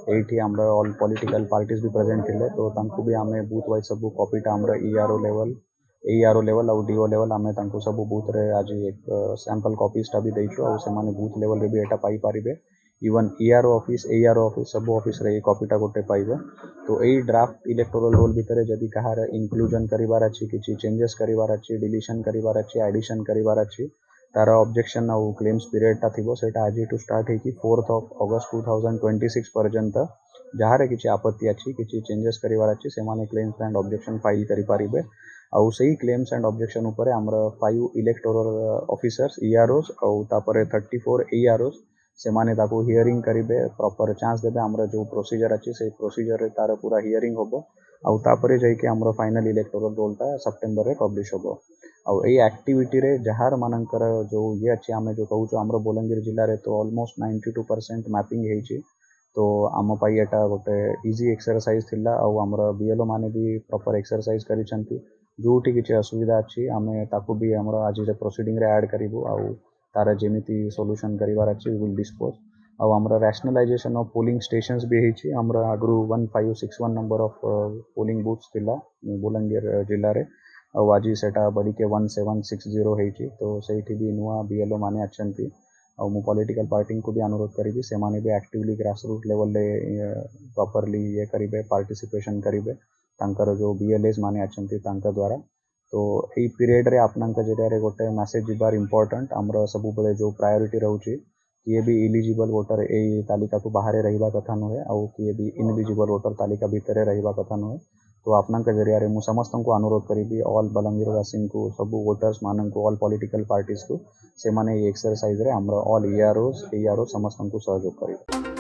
एठी आमर all political parties भी प्रेजेंट थिले तो तांकु भी आमे बूथ वाइज सब कॉपीटा आमर ईआरओ लेवल आउ डीओ लेवल आमे तांकु सब बूथ रे आज एक सैंपल कॉपीजटा भी देइछु आउ सेमाने बूथ लेवल रे भी एटा पाई पारिबे even ERO office ARO office सब ऑफिस रे कॉपीटा गोटे पाइबे तो एई ड्राफ्ट इलेक्टोरल रोल भितर जदि कहार इंक्लूजन करिवार अछि किछि चेंजेस करिवार अछि डिलीशन करिवार अछि एडिशन करिवार अछि तार ऑब्जेक्शन आउ क्लेम्स पीरियडटा थिबो सेटा आज टू स्टार्ट हेकी 4th ऑफ अगस्त 2026 पर्यंत जहारे किछि आपत्ति अछि किछि चेंजेस करिवार अछि सेमाने क्लेम्स एंड ऑब्जेक्शन फाइल करि पारिबे आउ सही क्लेम्स एंड ऑब्जेक्शन ऊपर हमर 5 इलेक्टोरल ऑफिसर्स ईआरओस आउ तापर 34 एआरओस सेमाने ताको हियरिंग करिबे प्रॉपर चांस देबे हमर जो प्रोसीजर अछि से प्रोसीजर रे तार पूरा हियरिंग होबो आउ तापरे जाई के हमर फाइनल इलेक्टोरल रोलटा सितंबर रे पब्लिश होबो आउ एई एक्टिविटी रे जहार मानकर जो ये अछि आमे जो कहू जो हमर बोलंगीर जिल्ला रे तो ऑलमोस्ट 92% मैपिंग हेछि तो आम पाई एटा गोटे इजी एक्सरसाइज थिला आउ हमर बीएलओ माने भी प्रॉपर एक्सरसाइज करिसंती जोठी किछि असुविधा अछि आमे ताको भी हमर आज रे प्रोसीडिंग रे ऐड करिवो आउ तार जेमिति सॉल्यूशन करिवार अछि वी विल डिस्पोज आउ हमर रैशनलाइजेशन ऑफ पोलिंग स्टेशंस भी हेछि हमर आगु 1561 नंबर ऑफ पोलिंग बूथ्स थिला बोलंगीर जिल्ला रे आउ आज सेटा बड़ी के 1760 हेछि तो सेठी भी नुआ बीएलओ माने अछंती आउ मु पॉलिटिकल पार्टी को भी अनुरोध करिबी से माने भी एक्टिवली ग्रास रूट लेवल रे प्रॉपर्ली ये करिबे पार्टिसिपेशन करिबे तांकर जो बीएलएस माने अछंती तांका द्वारा तो एई पीरियड रे आपनका जरिया रे गोटे मेसेज जिबार इंपोर्टेंट हमर सब बेले जो प्रायोरिटी रहउची किए भी इलिजिबल वोटर एई तालिका को बाहर रहिबा कथा नहे आउ किए भी इनएलिजिबल वोटर तालिका भीतर रहिबा कथा नहे तो आपनका जरिया रे मु समस्त को अनुरोध करिबी ऑल बलंगीर वासिन को सब वोटर्स मानन को ऑल पॉलिटिकल पार्टीज को से माने एक्सरसाइज रे हमर ऑल ईआरओ समस्त को सहयोग करिबे।